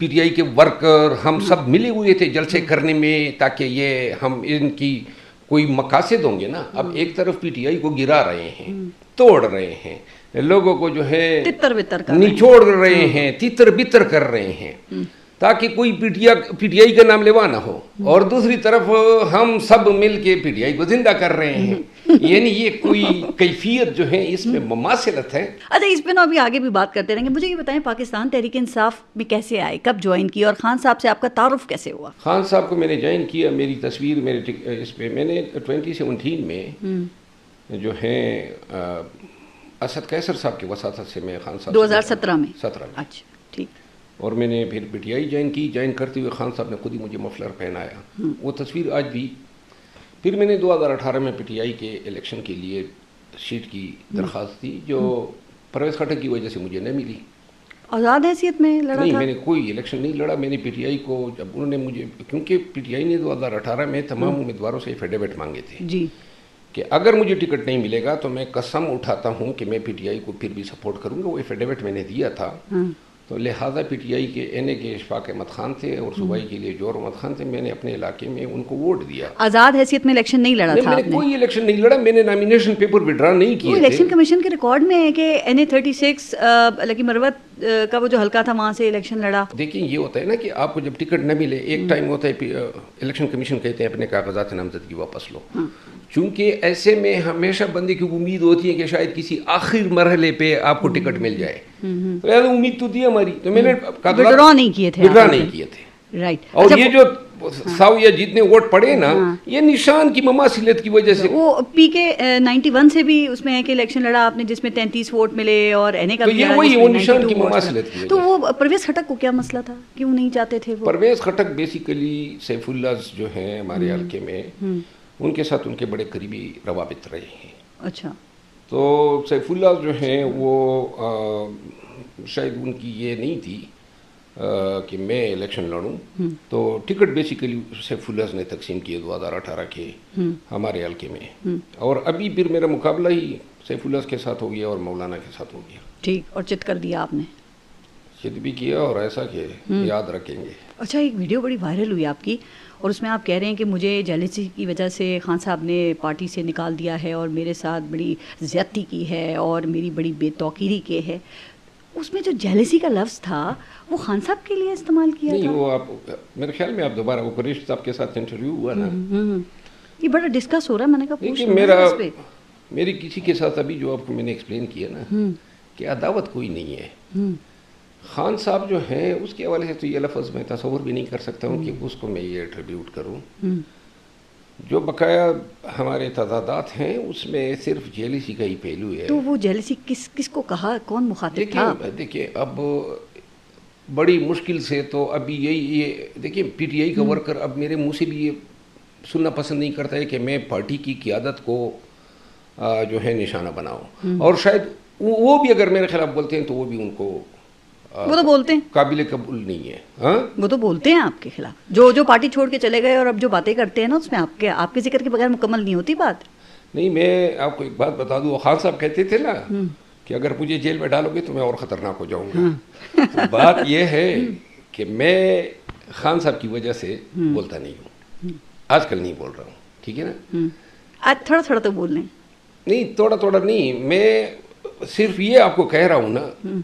P T I کے worker ہم سب ملے ہوئے تھے جلسے کرنے میں تاکہ یہ ہم ان کی کوئی مقاصد ہوں گے نا. اب ایک طرف پی ٹی آئی کو گرا رہے ہیں, توڑ رہے ہیں, لوگوں کو جو ہے نچوڑ رہے ہیں, تتر بتر کر رہے ہیں تاکہ کوئی پی ٹی آئی کا نام لیوا نہ ہو, اور دوسری طرف ہم سب مل کے پی ٹی آئی کو زندہ کر رہے ہیں. یعنی یہ کوئی کیفیت جو ہے اس میں مماثلت ہے. اچھا اس پہ نا ابھی آگے بھی بات کرتے رہیں گے. مجھے یہ بتائیں پاکستان تحریک انصاف میں کیسے آئے, کب جوائن کیا, اور خان صاحب سے آپ کا تعارف کیسے ہوا؟ خان صاحب کو میں نے جوائن کیا, میری تصویر میرے اس پہ میں نے 2017 میں جو ہے اسد قیصر صاحب کی وساطت سے میں خان صاحب 2017 میں. اچھا ٹھیک. اور میں نے پھر پی ٹی آئی جوائن کی. جوائن کرتے ہوئے خان صاحب نے خود ہی مجھے مفلر پہنایا, وہ تصویر آج بھی. پھر میں نے 2018 میں پی ٹی آئی کے الیکشن کے لیے سیٹ کی درخواست دی جو پرویز خٹک کی وجہ سے مجھے نہ ملی. آزاد حیثیت میں لڑا نہیں, تھا؟ میں نے کوئی الیکشن نہیں لڑا. میں نے پی ٹی آئی کو جب انہوں نے مجھے, کیونکہ پی ٹی آئی نے 2018 میں تمام امیدواروں سے ایفیڈیوٹ مانگے تھے جی کہ اگر مجھے ٹکٹ نہیں ملے گا تو میں قسم اٹھاتا ہوں کہ میں پی ٹی آئی کو پھر بھی سپورٹ کروں گا. وہ ایفیڈیوٹ میں نے دیا تھا. تو لہٰذا پی ٹی آئی کے این اے کے اشفاق احمد خان تھے اور صوبائی کے لیے جوہر احمد خان تھے. میں نے اپنے علاقے میں ان کو ووٹ دیا. آزاد حیثیت میں الیکشن نہیں لڑا تھا؟ میں نے کوئی الیکشن نہیں لڑا. میں نے نامینیشن پیپر وڈرا نہیں کیے. الیکشن کمیشن کے ریکارڈ میں ہے کہ این اے 36 لکی مروت کا وہ جو حلقہ تھا وہاں سے الیکشن لڑا. دیکھیں یہ ہوتا ہے نا کہ آپ کو جب ٹکٹ نہ ملے, ایک ٹائم ہوتا ہے الیکشن کمیشن کہتے ہیں اپنے کاغذات نامزدگی واپس لو. چونکہ ایسے میں ہمیشہ بندے کی امید ہوتی ہے کہ شاید کسی آخر مرحلے پہ آپ کو ٹکٹ مل جائے, تو لہٰذا امید تو تھی ہماری. تو میں نے وڈرا نہیں کیے تھے. رائٹ. اور یہ جو 100 یا جتنے ووٹ پڑے نا, یہ نشان کی مماثلت کی وجہ سے. وہ پی کے 91 سے بھی اس میں ہے کہ الیکشن لڑا آپ نے جس میں 33 ووٹ ملے, اور این اے کا بھی وہی وہ نشان کی مماثلت کی. تو وہ پرویز خٹک کو کیا مسئلہ تھا, کیوں نہیں چاہتے تھے وہ؟ پرویز خٹک بیسیکلی سیف اللہ جو ہیں ہمارے حلقے میں, ان کے ساتھ ان کے بڑے قریبی روابط رہے ہیں. اچھا. تو سیف اللہ جو ہیں وہ شاید ان کی یہ نہیں تھی کہ میں الیکشن لڑوں, تو ٹکٹ بیسیکلی سیف اللہ نے تقسیم کیے 2018 کے ہمارے حلقے میں. اور ابھی پھر میرا مقابلہ ہی سیف اللہ کے ساتھ ہو گیا اور مولانا کے ساتھ ہو گیا. ٹھیک. اور چت کر دیا آپ نے؟ چت بھی کیا, اور ایسا کہ یاد رکھیں گے. اچھا ایک ویڈیو بڑی وائرل ہوئی آپ کی, اور اس میں آپ کہہ رہے ہیں کہ مجھے جیلسی کی وجہ سے خان صاحب نے پارٹی سے نکال دیا ہے اور میرے ساتھ بڑی زیادتی کی ہے اور میری بڑی بے توقیری کی ہے. اس میں جو جیلسی کا لفظ تھا وہ خان صاحب کے لیے استعمال کیا نہیں تھا؟ وہ آپ میرے خیال میں آپ دوبارہ وہ قریش صاحب کے ساتھ انٹرویو ہوا نا, یہ بڑا ڈسکس ہو رہا ہے. میں نے کہا دیکھیے میری کسی کے ساتھ ابھی جو آپ کو میں نے ایکسپلین کیا نا کہ عداوت کوئی نہیں ہے. خان صاحب جو ہیں اس کے حوالے سے تو یہ لفظ میں تصور بھی نہیں کر سکتا ہوں کہ اس کو میں یہ ایٹریبیوٹ کروں. جو بقایا ہمارے تضادات ہیں اس میں صرف جیلسی کا ہی پہلو ہے. تو وہ جیلسی کس کو کہا, کون مخاطب تھا؟ دیکھیے اب بڑی مشکل سے تو ابھی یہ دیکھیے پی ٹی آئی کا ورکر اب میرے منہ سے بھی یہ سننا پسند نہیں کرتا ہے کہ میں پارٹی کی قیادت کو جو ہے نشانہ بناؤں. اور شاید وہ بھی اگر میرے خلاف بولتے ہیں تو وہ بھی ان کو وہ تو بولتے ہیں قابل قبول نہیں ہے. ہاں وہ تو بولتے ہیں آپ کے خلاف, جو پارٹی چھوڑ کے چلے گئے اور اب جو باتیں کرتے ہیں نا اس میں آپ کے ذکر کے بغیر مکمل نہیں ہوتی بات. نہیں میں آپ کو ایک بات بتا دوں, خان صاحب کہتے تھے نا کہ اگر مجھے جیل میں ڈالو گے تو میں اور خطرناک ہو جاؤں گا. تو بات یہ ہے کہ میں خان صاحب کی وجہ سے بولتا نہیں ہوں, آج کل نہیں بول رہا ہوں, ٹھیک ہے نا. آج تھوڑا تھوڑا تو بول لیں. نہیں تھوڑا نہیں, میں صرف یہ آپ کو کہہ رہا ہوں نا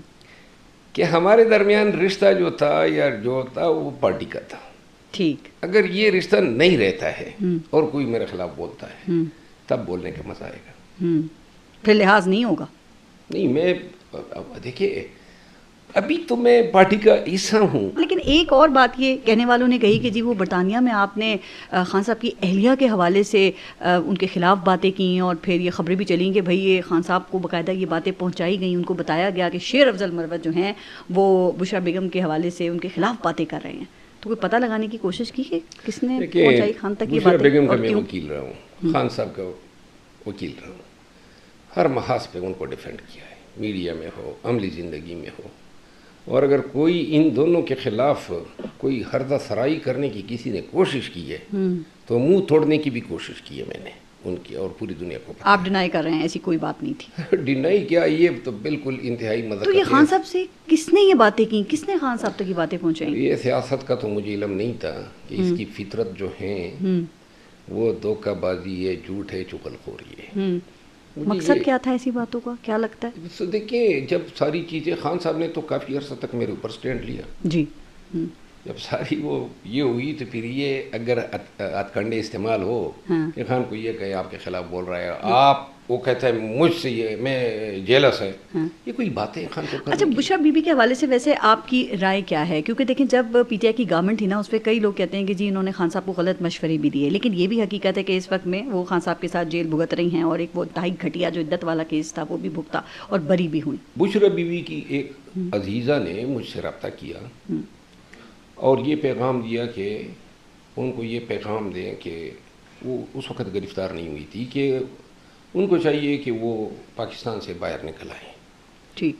کہ ہمارے درمیان رشتہ جو تھا یا جو تھا وہ پارٹی کا تھا. ٹھیک. اگر یہ رشتہ نہیں رہتا ہے اور کوئی میرے خلاف بولتا ہے تب بولنے کا مزہ آئے گا, پھر لحاظ نہیں ہوگا. نہیں میں دیکھیے ابھی تو میں پارٹی کا حصہ ہوں. لیکن ایک اور بات یہ کہنے والوں نے کہی کہ جی وہ برطانیہ میں آپ نے خان صاحب کی اہلیہ کے حوالے سے ان کے خلاف باتیں کی اور پھر یہ خبریں بھی چلیں کہ بھائی یہ خان صاحب کو باقاعدہ یہ باتیں پہنچائی گئیں, ان کو بتایا گیا کہ شیر افضل مروت جو ہیں وہ بشرا بیگم کے حوالے سے ان کے خلاف باتیں کر رہے ہیں. تو کوئی پتہ لگانے کی کوشش کی کہ کس نے پہنچائی خان تک یہ باتیں؟ بشرا بیگم کا میں وکیل رہا ہوں, خان صاحب کا وکیل رہا ہوں, ہر محاذ پہ ان کو ڈیفینڈ کیا ہے, میڈیا میں ہو, عملی زندگی میں ہو. اور اگر کوئی ان دونوں کے خلاف کوئی حردہ سرائی کرنے کی کسی نے کوشش کی ہے تو منہ توڑنے کی بھی کوشش کی ہے میں نے ان کی اور پوری دنیا کو. آپ ڈینائی کر رہے ہیں ایسی کوئی بات نہیں تھی؟ ڈینائی کیا, یہ تو بالکل انتہائی مذاق. تو یہ خان صاحب سے کس نے یہ باتیں کی, کس نے خان صاحب تک یہ باتیں پہنچائیں؟ یہ سیاست کا تو مجھے علم نہیں تھا کہ اس کی فطرت جو ہیں وہ دھوکہ بازی ہے, جھوٹ ہے, چغل خوری ہے. مقصد کیا تھا ایسی باتوں کا, کیا لگتا ہے؟ دیکھیں, جب ساری چیزیں خان صاحب نے تو کافی عرصہ تک میرے اوپر سٹینڈ لیا. جی. جب ساری وہ یہ ہوئی تو پھر یہ اگر ہتھ کنڈے استعمال ہو کہ خان کو یہ کہے آپ کے خلاف بول رہا ہے, آپ وہ کہتا ہے مجھ سے یہ میں جیلس ہے, یہ کوئی باتیں خان کو کرنے. اچھا, بشرا بی بی کے حوالے سے ویسے آپ کی رائے کیا ہے؟ کیونکہ دیکھیں جب پی ٹی آئی کی گورنمنٹ تھی نا, اس پہ کئی لوگ کہتے ہیں کہ جی انہوں نے خان صاحب کو غلط مشورے بھی دیے, لیکن یہ بھی حقیقت ہے کہ اس وقت میں وہ خان صاحب کے ساتھ جیل بھگت رہی ہیں, اور ایک وہ انتہائی گھٹیا جو عدت والا کیس تھا وہ بھی بھگتا اور بری بھی ہوئی. بشرا بی بی کی ایک عزیزہ نے مجھ سے رابطہ کیا اور یہ پیغام دیا کہ ان کو یہ پیغام دیں کہ وہ اس وقت گرفتار نہیں ہوئی تھی, کہ ان کو چاہیے کہ وہ پاکستان سے باہر نکل آئیں. ٹھیک.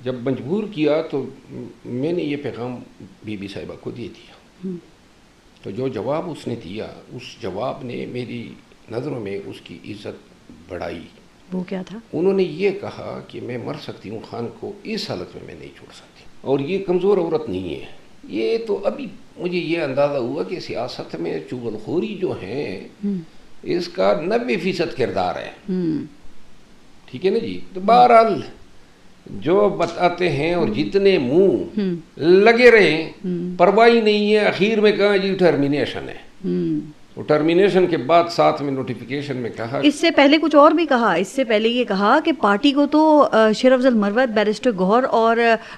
جب مجبور کیا تو میں نے یہ پیغام بی بی صاحبہ کو دے دیا. تو جو جواب اس نے دیا, اس جواب نے میری نظروں میں اس کی عزت بڑھائی. وہ کیا تھا؟ انہوں نے یہ کہا کہ میں مر سکتی ہوں, خان کو اس حالت میں نہیں چھوڑ سکتی, اور یہ کمزور عورت نہیں ہے. یہ تو ابھی مجھے یہ اندازہ ہوا کہ سیاست میں چغل خوری جو ہیں اس کا 90% کردار ہے. ٹھیک ہے نا جی. تو بہرحال جو بتاتے ہیں اور جتنے منہ لگے رہے, پرواہی نہیں ہے. اخیر میں کہا جی ٹرمینیشن ہے, وہ ٹرمینیشن کے بعد ساتھ میں نوٹیفیکیشن میں کہا. اس سے پہلے کچھ اور بھی کہا. اس سے پہلے یہ کہا کہ پارٹی کو تو شیر افضل مروت, بیرسٹر گوہر اور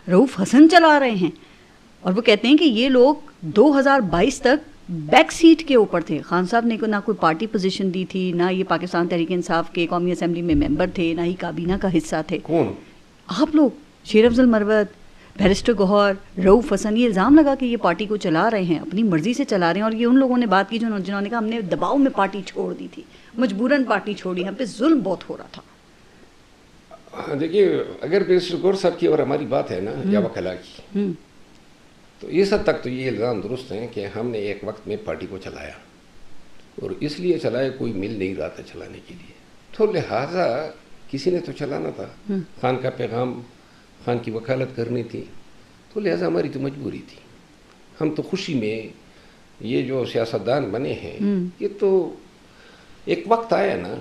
رؤوف حسن چلا رہے ہیں, اور وہ کہتے ہیں کہ یہ لوگ 2022 تک بیک سیٹ کے اوپر تھے. خان صاحب نے نہ کوئی پارٹی پوزیشن دی تھی, نہ یہ پاکستان تحریک انصاف کے قومی اسمبلی میں ممبر تھے, نہ ہی کابینہ کا حصہ تھے. کون؟ آپ لوگ. شیر افضل مروت, بیرسٹر گوہر, رؤوف حسن. یہ الزام لگا کہ یہ پارٹی کو چلا رہے ہیں, اپنی مرضی سے چلا رہے ہیں, اور یہ ان لوگوں نے بات کی جنہوں نے کہا ہم نے دباؤ میں پارٹی چھوڑ دی تھی, مجبوراً پارٹی چھوڑی, ہم پہ ظلم بہت ہو رہا تھا. دیکھیے, اگر بیرسٹر گوہر صاحب کی اور ہماری بات ہے نا یا وکلا کی, تو اس حد تک تو یہ الزام درست ہیں کہ ہم نے ایک وقت میں پارٹی کو چلایا, اور اس لیے چلایا کوئی مل نہیں رہا تھا چلانے کے لیے, تو لہٰذا کسی نے تو چلانا تھا. خان کا پیغام, خان کی وکالت کرنی تھی, تو لہٰذا ہماری تو مجبوری تھی. ہم تو خوشی میں یہ جو سیاستدان بنے ہیں, یہ تو ایک وقت آیا نا,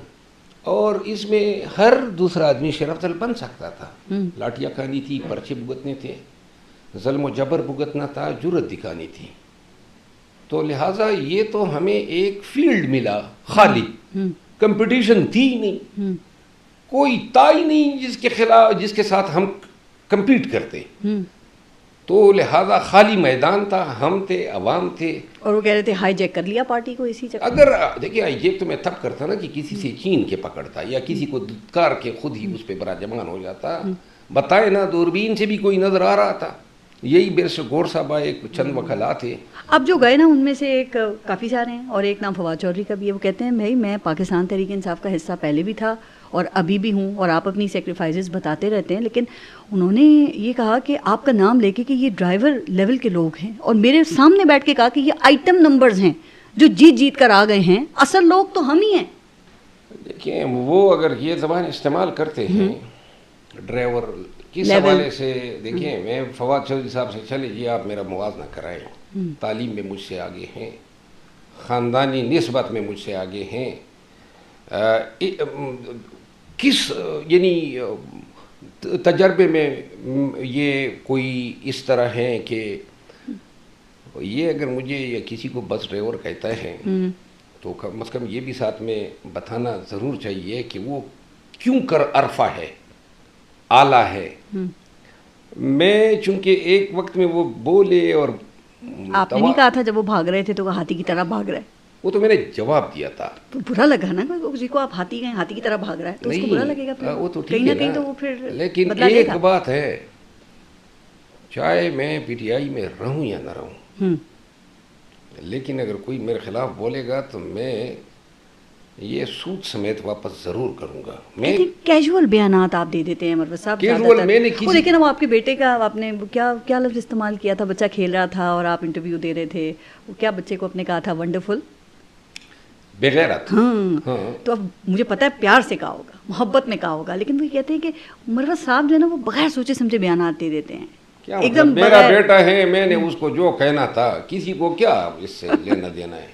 اور اس میں ہر دوسرا آدمی شیر افضل بن سکتا تھا. لاٹیاں کھانی تھی, پرچے بھگتنے تھے, ظلم و جبر بھگتنا تھا, جرت دکھانی تھی. تو لہٰذا یہ تو ہمیں ایک فیلڈ ملا خالی, کمپٹیشن تھی نہیں, کوئی تائی نہیں جس کے ساتھ ہم کمپیٹ کرتے. تو لہٰذا خالی میدان تھا, ہم تھے, عوام تھے. اور وہ کہہ رہے تھے ہائی جیک کر لیا پارٹی کو اسی چکر. اگر دیکھیے ہائی جیک تو میں تب کرتا نا کہ کسی سے چھین کے پکڑتا, یا کسی کو دھتکار کے خود ہی اس پہ براجمان ہو جاتا. بتائے نا, دوربین سے بھی کوئی نظر آ رہا تھا. یہی بیرسٹر گوہر صاحبہ ایک چند وکلا تھے. اب جو گئے نا ان میں سے ایک کافی سارے ہیں, اور ایک نام فواد چودھری کا بھی ہے. وہ کہتے ہیں بھائی میں پاکستان تحریک انصاف کا حصہ پہلے بھی تھا اور ابھی بھی ہوں, اور آپ اپنی سیکریفائسز بتاتے رہتے ہیں, لیکن انہوں نے یہ کہا کہ آپ کا نام لے کے کہ یہ ڈرائیور لیول کے لوگ ہیں, اور میرے سامنے بیٹھ کے کہا کہ یہ آئٹم نمبرز ہیں جو جیت کر آ گئے ہیں, اصل لوگ تو ہم ہی ہیں. دیکھیں, وہ اگر یہ زبان استعمال کرتے ہیں ڈرائیور کس حوالے سے, دیکھیں میں فواد چودھری صاحب سے, چلے جی آپ میرا موازنہ کرائیں, تعلیم میں مجھ سے آگے ہیں, خاندانی نسبت میں مجھ سے آگے ہیں, کس یعنی تجربے میں یہ کوئی اس طرح ہے کہ یہ اگر مجھے یا کسی کو بس ڈرائیور کہتا ہے تو کم از کم یہ بھی ساتھ میں بتانا ضرور چاہیے کہ وہ کیوں کر عرفہ ہے, آلہ ہے. میں چونکہ ایک وقت میں وہ بولے, اور آپ نے نہیں کہا تھا جب وہ بھاگ رہے تھے تو ہاتھی کی طرح بھاگ رہے, وہ تو میں نے جواب دیا تھا. تو برا لگا نا کسی کو, آپ ہاتھی گئے, ہاتھی کی طرح بھاگ رہا ہے تو اس کو برا لگے گا پھر, وہ تو کہیں نہ کہیں تو وہ پھر. لیکن ایک بات ہے, چاہے میں پی ٹی آئی میں رہوں یا نہ رہوں, لیکن اگر کوئی میرے خلاف بولے گا تو میں یہ سود سمیت واپس ضرور کروں گا. میں کیجول بیانات آپ دے دیتے ہیں مروت صاحب, کیجول میں نے کسی, لیکن وہ آپ کے بیٹے کا آپ نے کیا لفظ استعمال کیا تھا, بچہ کھیل رہا تھا اور آپ انٹرویو دے رہے تھے, وہ کیا بچے کو آپ نے کہا تھا ونڈرفل. بغیرت. ہاں تو اب مجھے پتہ ہے پیار سے کہا ہوگا, محبت میں کہا ہوگا, لیکن وہ کہتے ہیں کہ مروت صاحب جو ہے نا وہ بغیر سوچے سمجھے بیانات دے دیتے ہیں. کیا مطلب میرا بیٹا ہے, میں نے اس کو جو کہنا تھا, کسی کو کیا اس سے لینا دینا ہے.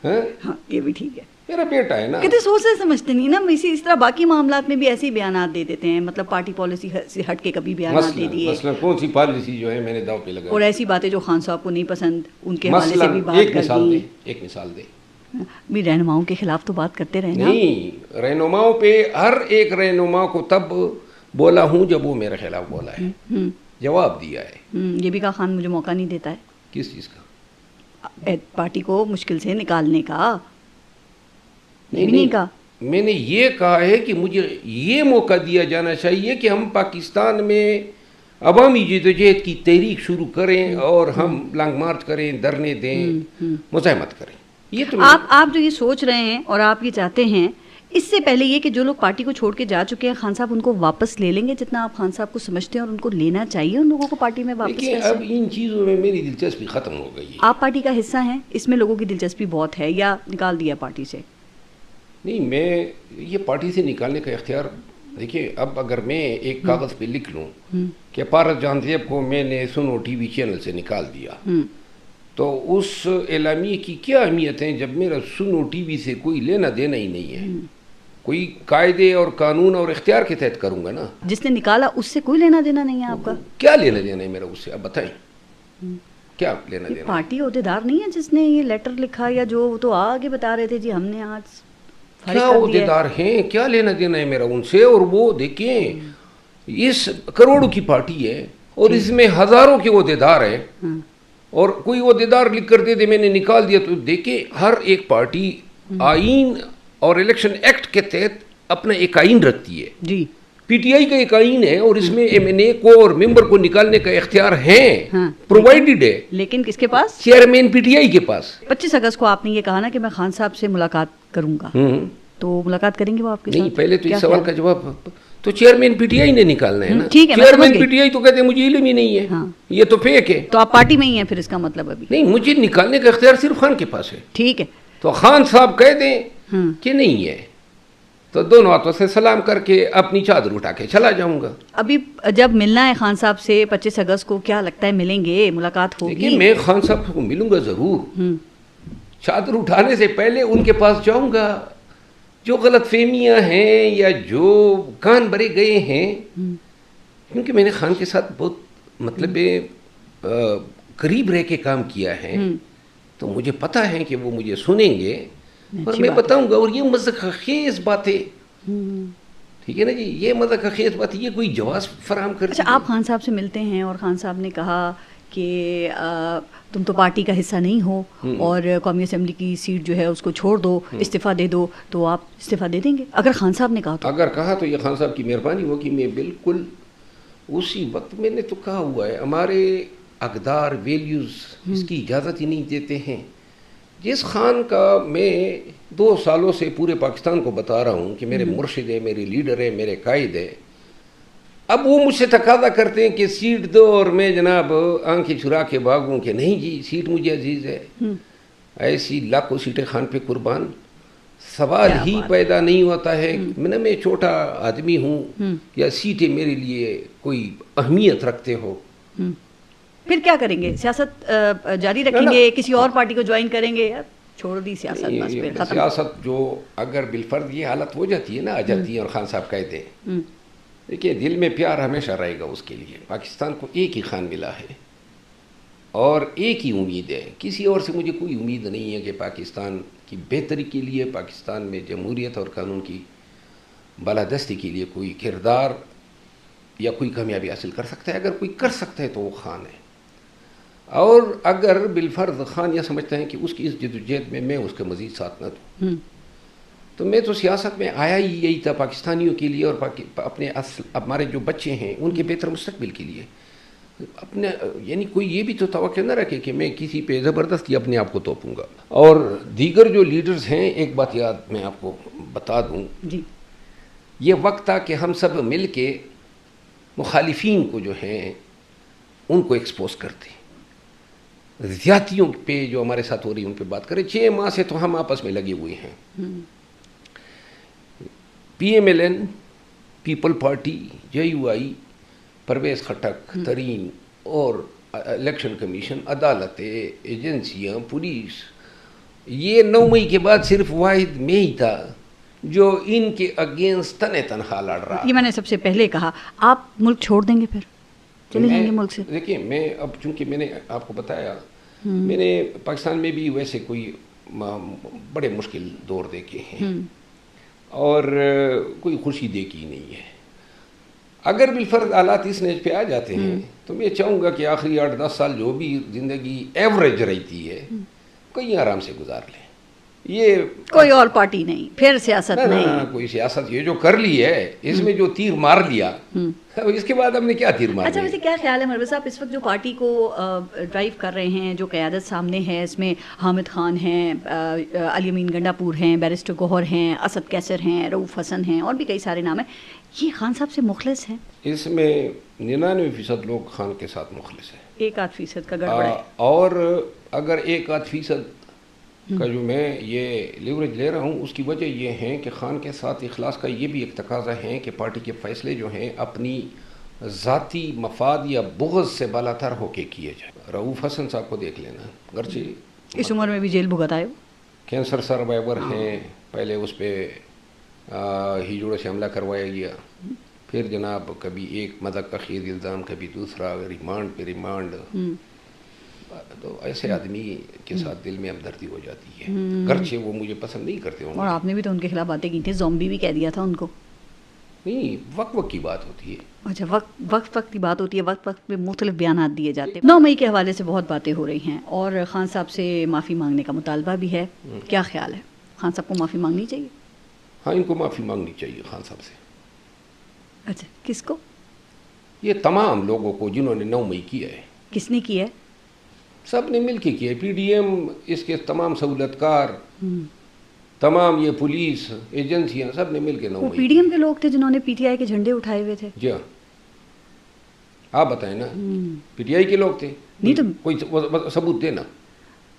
ہاں یہ بھی ٹھیک ہے, میرا بیٹا ہے نا. کہتے سوچ سے سمجھتے نہیں نا, اس طرح باقی معاملات میں بھی ایسے ہی بیانات دے دیتے ہیں, مطلب پارٹی پالیسی سے ہٹ کے کبھی بیانات دے دیے. مثلا کون سی پالیسی جو ہے میں نے داؤ پہ لگا, اور ایسی باتیں جو خان صاحب کو نہیں پسند ان کے حوالے سے بھی بات کر دی. ایک مثال دے. بھی رہنماؤں کے خلاف تو بات کرتے رہے نا. نہیں, رہنماؤں پہ ہر ایک رہنما کو تب بولا ہوں جب وہ میرے خلاف بولا ہے, جواب دیا ہے. یہ بھی کہا خان مجھے موقع نہیں دیتا ہے. کس چیز کا؟ پارٹی کو مشکل سے نکالنے کا. نہیں کہا, میں نے یہ کہا ہے کہ مجھے یہ موقع دیا جانا چاہیے کہ ہم پاکستان میں عوامی جدوجہد کی تحریک شروع کریں اور ہم لانگ مارچ کریں, دھرنے دیں, مزاحمت کریں. یہ تو آپ جو یہ سوچ رہے ہیں اور آپ یہ چاہتے ہیں, اس سے پہلے یہ کہ جو لوگ پارٹی کو چھوڑ کے جا چکے ہیں خان صاحب ان کو واپس لے لیں گے, جتنا آپ خان صاحب کو سمجھتے ہیں, اور ان کو لینا چاہیے ان لوگوں کو پارٹی میں واپس. لیکن اب ان چیزوں میں میری دلچسپی ختم ہو گئی ہے. آپ پارٹی کا حصہ ہیں, اس میں لوگوں کی دلچسپی بہت ہے, یا نکال دیا پارٹی سے؟ نہیں, میں یہ پارٹی سے نکالنے کا اختیار, دیکھیے اب اگر میں ایک کاغذ پہ لکھ لوں کہ پارس جان زیب کو میں نے سنو ٹی وی چینل سے نکال دیا, تو اس اعلامیے کی کیا اہمیت ہے جب میرا سنو ٹی وی سے کوئی لینا دینا ہی نہیں ہے. کوئی قاعدے اور قانون اور اختیار کے تحت کروں گا نا. جس نے نکالا اس سے کوئی لینا دینا نہیں ہے آپ کا؟ کیا لینا دینا ہے میرا اس سے, اب بتائیں کیا لینا دینا. پارٹی عہدیدار نہیں ہے جس نے یہ لیٹر لکھا, یا جو وہ تو آگے بتا رہے تھے جی ہم نے آج کیا عہدیدار ہیں, کیا لینا دینا ہے میرا ان سے. اور وہ دیکھیں اس کروڑوں کی پارٹی ہے اور اس میں ہزاروں کے عہدیدار ہیں, اور کوئی عہدیدار لکھ کر دے دے میں نے نکال دیا. تو دیکھیں ہر ایک پارٹی آئین اور الیکشن ایکٹ کے تحت اپنا ایک آئین رکھتی ہے. جی, پی ٹی آئی کا ایک آئین ہے اور اس میں ایم این اے کو اور ممبر کو نکالنے کا اختیار ہے, پرووائڈڈ ہے. لیکن کس کے پاس؟ چیئرمین پی ٹی آئی کے پاس. 25 اگست کو آپ نے یہ کہا نا کہ میں خان صاحب سے ملاقات کروں گا, تو ملاقات کریں گے وہ آپ کے ساتھ؟ نہیں, پہلے تو اس سوال کا جواب تو چیئرمین پی ٹی آئی نے نکالنا ہے نا. چیئرمین پی ٹی آئی تو کہتے ہیں مجھے علم ہی نہیں ہے, یہ تو فیک ہے. تو آپ پارٹی میں ہی ہیں پھر, اس کا مطلب ابھی نہیں, مجھے نکالنے کا اختیار صرف خان کے پاس ہے. ٹھیک ہے, تو خان صاحب کہہ دیں کہ نہیں ہے تو دونوں ہاتھوں سے سلام کر کے اپنی چادر اٹھا کے چلا جاؤں گا. ابھی جب ملنا ہے خان صاحب سے 25 اگست کو, کیا لگتا ہے ملیں گے, ملاقات ہوگی؟ لیکن میں خان صاحب کو ملوں گا ضرور. چادر اٹھانے سے پہلے ان کے پاس جاؤں گا. جو غلط فہمیاں ہیں یا جو کان بھرے گئے ہیں, کیونکہ میں نے خان کے ساتھ بہت مطلب قریب رہ کے کام کیا ہے, تو مجھے پتہ ہے کہ وہ مجھے سنیں گے اور میں بتاؤں گا. اور یہ مذاق خیز باتیں, ٹھیک ہے نا جی, یہ مذاق خیز بات, یہ کوئی جواز فراہم کرتی ہے. اچھا, آپ خان صاحب سے ملتے ہیں اور خان صاحب نے کہا کہ تم تو پارٹی کا حصہ نہیں ہو اور قومی اسمبلی کی سیٹ جو ہے اس کو چھوڑ دو, استعفیٰ دے دو, تو آپ استعفیٰ دے دیں گے اگر خان صاحب نے کہا تو؟ اگر کہا تو یہ خان صاحب کی مہربانی ہوگی. میں بالکل اسی وقت, میں نے تو کہا ہوا ہے, ہمارے اقدار ویلیوز اس کی اجازت ہی نہیں دیتے ہیں. جس خان کا میں 2 سالوں سے پورے پاکستان کو بتا رہا ہوں کہ میرے مرشد ہے, میرے لیڈر ہے, میرے قائد ہے, اب وہ مجھ سے تقاضا کرتے ہیں کہ سیٹ دو اور میں جناب آنکھیں چرا کے بھاگوں کہ نہیں جی سیٹ مجھے عزیز ہے. ایسی لاکھوں سیٹیں خان پہ قربان. سوال ہی پیدا نہیں ہوتا ہے میں چھوٹا آدمی ہوں یا سیٹیں میرے لیے کوئی اہمیت رکھتے ہو. پھر کیا کریں گے, سیاست جاری رکھیں گے, کسی اور پارٹی کو جوائن کریں گے, یا چھوڑ دی سیاست بس پھر ختم؟ سیاست جو اگر بالفرض یہ حالت ہو جاتی ہے نا, آ جاتی ہے, اور خان صاحب کہتے ہیں, دیکھیے دل میں پیار ہمیشہ رہے گا اس کے لیے. پاکستان کو ایک ہی خان ملا ہے اور ایک ہی امید ہے, کسی اور سے مجھے کوئی امید نہیں ہے کہ پاکستان کی بہتری کے لیے, پاکستان میں جمہوریت اور قانون کی بالادستی کے لیے کوئی کردار یا کوئی کامیابی حاصل کر سکتا ہے. اگر کوئی کر سکتا ہے تو وہ خان ہے. اور اگر بالفرض خان یہ سمجھتا ہے کہ اس کی اس جدوجہد میں اس کے مزید ساتھ نہ دوں, تو میں تو سیاست میں آیا ہی یہی تھا پاکستانیوں کے لیے اور اپنے ہمارے جو بچے ہیں ان کے بہتر مستقبل کے لیے. اپنے یعنی کوئی یہ بھی تو توقع نہ رکھے کہ میں کسی پہ زبردستی اپنے آپ کو توپوں گا. اور دیگر جو لیڈرز ہیں, ایک بات یاد میں آپ کو بتا دوں, یہ وقت تھا کہ ہم سب مل کے مخالفین کو جو ہیں ان کو ایکسپوز کرتے. زیادتیوں پہ جو ہمارے ساتھ ہو رہی ان پہ بات کریں. 6 ماہ سے تو ہم آپس میں لگے ہوئے ہیں. PMLN, people party, JUI, Pervez Khattak, Tareen اور الیکشن کمیشن, عدالتیں, ایجنسیاں, پولیس, یہ 9 مئی کے بعد صرف واحد میں ہی تھا جو ان کے اگینسٹ تنہا لڑ رہا. یہ میں نے سب سے پہلے کہا. آپ ملک چھوڑ دیں گے پھر چلے جائیں گے ملک سے؟ دیکھیں میں اب چونکہ میں نے آپ کو بتایا میں نے پاکستان میں بھی ویسے کوئی بڑے مشکل دور دیکھے ہیں اور کوئی خوشی دیکھی نہیں ہے. اگر بالفرض حالات اس نیج پہ آ جاتے ہیں تو میں چاہوں گا کہ آخری 8-10 سال جو بھی زندگی ایوریج رہتی ہے کہیں آرام سے گزار لیں. یہ کوئی اور پارٹی نہیں, پھر سیاست نہیں, کوئی سیاست. یہ جو کر لی ہے اس میں جو تیر مار لیا اس کے بعد ہم نے کیا تیر مار. اچھا ویسے کیا خیال ہے مروت صاحب, اس وقت جو پارٹی کو ڈرائیو کر رہے ہیں, جو قیادت سامنے ہے, اس میں حامد خان ہیں, علی امین گنڈا پور ہیں, بیرسٹر گوہر ہیں, اسد کیسر ہیں, رؤوف حسن ہیں, اور بھی کئی سارے نام ہیں. یہ خان صاحب سے مخلص ہیں؟ اس میں 99% لوگ خان کے ساتھ مخلص ہیں, 1-8% کا گڑبڑ ہے. اور اگر 1-8% کا جو میں یہ لیوریج لے رہا ہوں اس کی وجہ یہ ہے کہ خان کے ساتھ اخلاص کا یہ بھی ایک تقاضا ہے کہ پارٹی کے فیصلے جو ہیں اپنی ذاتی مفاد یا بغض سے بالا تر ہو کے کیے جائیں. رؤوف حسن صاحب کو دیکھ لینا, گرچہ اس عمر میں بھی جیل بھگت آئے, کینسر سروائیور ہیں, پہلے اس پہ ہی جوڑے سے حملہ کروایا گیا, پھر جناب کبھی ایک مذہب کا خیز الزام, کبھی دوسرا, ریمانڈ پہ ریمانڈ. تو ایسے آدمی کے ساتھ دل میں ہمدردی ہو جاتی ہے, گرچہ وہ مجھے پسند نہیں کرتے ہوں. اور آپ نے بھی تو ان کے خلاف باتیں کی تھیں, زومبی بھی کہہ دیا تھا ان کو. نہیں, وقت کی بات ہوتی ہے. اچھا, وقت کی بات ہوتی ہے, وقت پہ مختلف بیانات دیے جاتے ہیں. 9 مئی کے حوالے سے بہت باتیں ہو رہی ہیں اور خان صاحب سے معافی مانگنے کا مطالبہ بھی ہے. کیا خیال ہے, خان صاحب کو معافی مانگنی چاہیے؟ ہاں, ان کو معافی مانگنی چاہیے خان صاحب سے. اچھا, کس کو؟ یہ تمام لوگوں کو جنہوں نے 9 مئی کیا ہے. کس نے کیا ہے؟ سب نے مل کے کیا ہے. PDM, اس کے تمام سہولت کار, تمام یہ پولیس ایجنسیاں, سب نے مل کے 9 مئی. PDM کے لوگ تھے جنہوں نے PTI کے جھنڈے اٹھائے ہوئے تھے. جی ہاں, آپ بتائیں نا, PTI کے لوگ تھے. نہیں تو کوئی ثبوت دینا.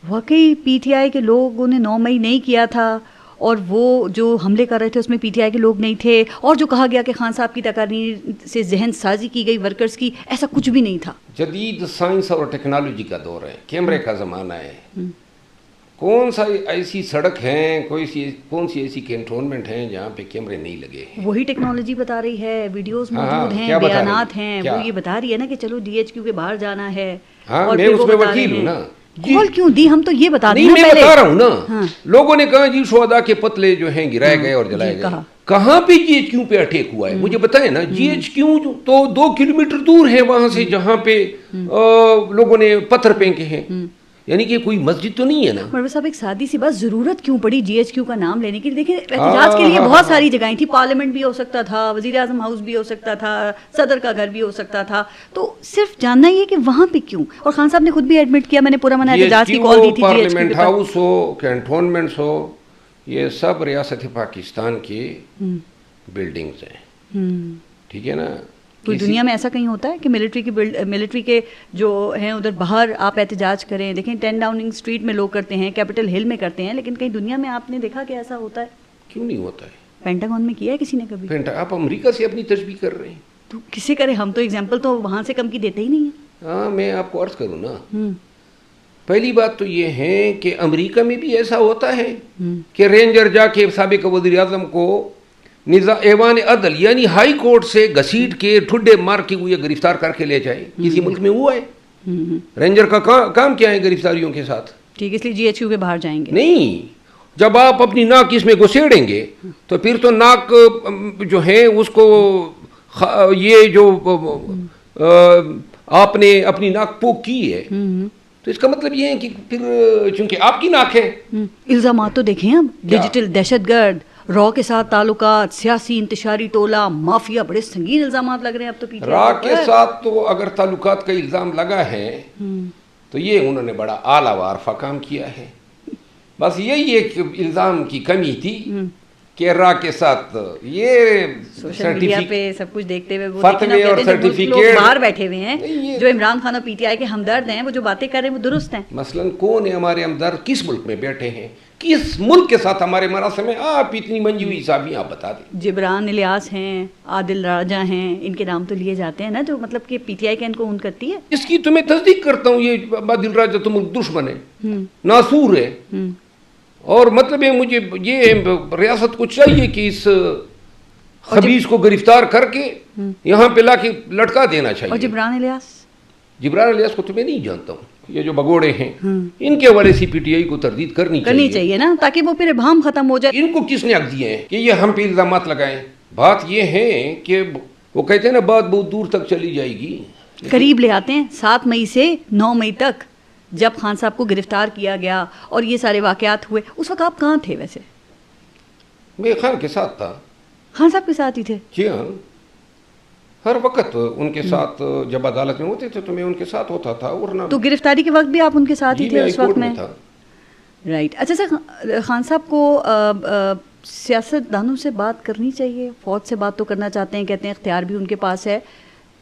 واقعی PTI کے لوگوں نے 9 مئی نہیں کیا تھا, اور وہ جو حملے کر رہے تھے اس میں PTI کے لوگ نہیں تھے, اور جو کہا گیا کہ خان صاحب کی تقاریر سے ذہن سازی کی گئی ورکرز کی, ایسا کچھ بھی نہیں تھا. جدید سائنس اور ٹیکنالوجی کا دور ہے, کیمرے کا زمانہ ہے. کون سا ایسی سڑک ہیں, کون سی ایسی کینٹونمنٹ ہیں جہاں پہ کیمرے نہیں لگے ہیں؟ وہی ٹیکنالوجی بتا رہی ہے, ویڈیوز موجود ہیں, بیانات ہیں, وہ یہ بتا رہی ہے نا کہ چلو DHQ کے باہر جانا ہے. ہاں, میں اس میں وکیل ہوں نا. کال کیوں دی, ہم تو یہ بتا دیں. میں بتا رہا ہوں نا, لوگوں نے کہا جی شہداء کے پتلے جو ہیں گرائے گئے اور جلائے گئے. کہاں پہ GHQ پہ اٹیک ہوا ہے مجھے بتائیں نا. GHQ تو 2 کلومیٹر دور ہے وہاں سے جہاں پہ لوگوں نے پتھر پھینکے ہیں, یعنی کہ کوئی مسجد تو نہیں ہے نا. مروت صاحب, ایک سادی سی بات, ضرورت کیوں پڑی GHQ کا نام لینے کی؟ دیکھیں احتجاج کے لیے بہت ساری جگہیں تھی, پارلیمنٹ بھی ہو سکتا تھا, وزیر اعظم ہاؤس بھی ہو سکتا تھا, صدر کا گھر بھی ہو سکتا تھا, تو صرف جاننا یہ کہ وہاں پہ کیوں. اور خان صاحب نے خود بھی ایڈمٹ کیا, میں نے پورا منع احتجاج کی کال دی تھی. پارلیمنٹ ہاؤس ہو, کینٹونمنٹس ہو, یہ سب ریاست پاکستان کی بلڈنگز ہیں, ٹھیک ہے نا. کوئی دنیا میں ایسا کہیں ہوتا ہے کہ ملٹری کے جو ہیں ادھر باہر آپ احتجاج کریں؟ دیکھیں 10 ڈاؤننگ اسٹریٹ میں لوگ کرتے ہیں, کیپٹل ہل میں کرتے ہیں, لیکن کہیں دنیا میں آپ نے دیکھا کہ ایسا ہوتا ہے؟ کیوں نہیں ہوتا ہے؟ پینٹاگون میں کیا ہے کسی نے کبھی؟ آپ امریکہ سے اپنی تشبیہ کر رہے ہیں تو کسے کریں ہم, تو ایگزامپل تو وہاں سے کم کی دیتے ہی نہیں ہیں. ہاں, میں آپ کو عرض کروں نا, پہلی بات تو یہ ہے کہ امریکہ میں بھی ایسا ہوتا ہے کہ رینجر جا کے سابق وزیر اعظم کو ایوان عدل یعنی ہائی کورٹ سے گھسیٹ کے ٹھڈے مار کے وہ گرفتار کر کے لے جائے. کسی ملک میں ہوا ہے؟ رینجر کا کام کیا ہے گرفتاریوں کے ساتھ؟ ٹھیک, اس لیے GHQ کے باہر جائیں گے نہیں. جب آپ اپنی ناک اس میں گھسیڑیں گے تو پھر تو ناک جو ہے اس کو یہ جو آپ نے اپنی ناک پوک کی ہے تو اس کا مطلب یہ ہے کہ پھر چونکہ آپ کی ناک ہے. الزامات تو دیکھیں اب, ڈیجیٹل دہشت گرد, را کے ساتھ تعلقات, سیاسی انتشاری ٹولہ, مافیا, بڑے سنگین الزامات لگ رہے ہیں اب تو. را کے ساتھ تو اگر تعلقات کا الزام لگا ہے تو یہ انہوں نے بڑا اعلیٰ و عرفہ کام کیا ہے. بس یہی ایک الزام کی کمی تھی کیرا کے ساتھ یہ سوشل میڈیا پہ سب کچھ دیکھتے ہوئے وہ فتوے اور سرٹیفکیٹ باہر بیٹھے ہوئے ہیں جو عمران خان اور پی ٹی آئی کے ہمدرد ہیں، وہ جو باتیں کر رہے ہیں وہ درست ہیں. مثلاً کون ہے ہمارے ہمدرد، کس ملک میں بیٹھے ہیں، کس ملک کے ساتھ ہمارے مراسم ہیں؟ آپ اتنی منجی ہوئی حسابی آپ بتا دیں. جبران الیاس ہیں، عادل راجہ ہیں، ان کے نام تو لیے جاتے ہیں نا، جو مطلب کہ پی ٹی آئی کا ان کو اون کرتی ہے. اس کی تو میں تصدیق کرتا ہوں، یہ عادل راجہ تو ملک دشمن ہے، ناسور ہے. اور مطلب ہے مجھے یہ ریاست کو چاہیے کہ اس خبیث کو گرفتار کر کے یہاں پہ لا کے لٹکا دینا چاہیے. اور جبران الیاس کو تو میں نہیں جانتا ہوں، یہ جو بگوڑے ہیں ان کے حوالے سے پی ٹی آئی کو تردید کرنی چاہیے نا، تاکہ وہ پھر ابہام ختم ہو جائے. ان کو کس نے حق دیے ہیں کہ یہ ہم پہ الزامات لگائیں؟ بات یہ ہے کہ وہ کہتے ہیں نا بات بہت دور تک چلی جائے گی. قریب لے آتے ہیں. 7 مئی سے 9 مئی تک جب خان صاحب کو گرفتار کیا گیا اور یہ سارے واقعات ہوئے، اس وقت آپ کہاں تھے؟ ویسے میں خان کے ساتھ تھا. خان صاحب کے ساتھ ہی تھے؟ جی ہاں، ہر وقت ان کے ساتھ جب عدالت میں ہوتے تھے تو میں ان کے ساتھ ہوتا تھا. ورنہ تو گرفتاری کے وقت بھی آپ ان کے ساتھ ہی تھے اس وقت میں؟ تھا. رائٹ. اچھا سر، خان صاحب کو سیاست دانوں سے بات کرنی چاہیے، فوج سے بات تو کرنا چاہتے ہیں، کہتے ہیں اختیار بھی ان کے پاس ہے.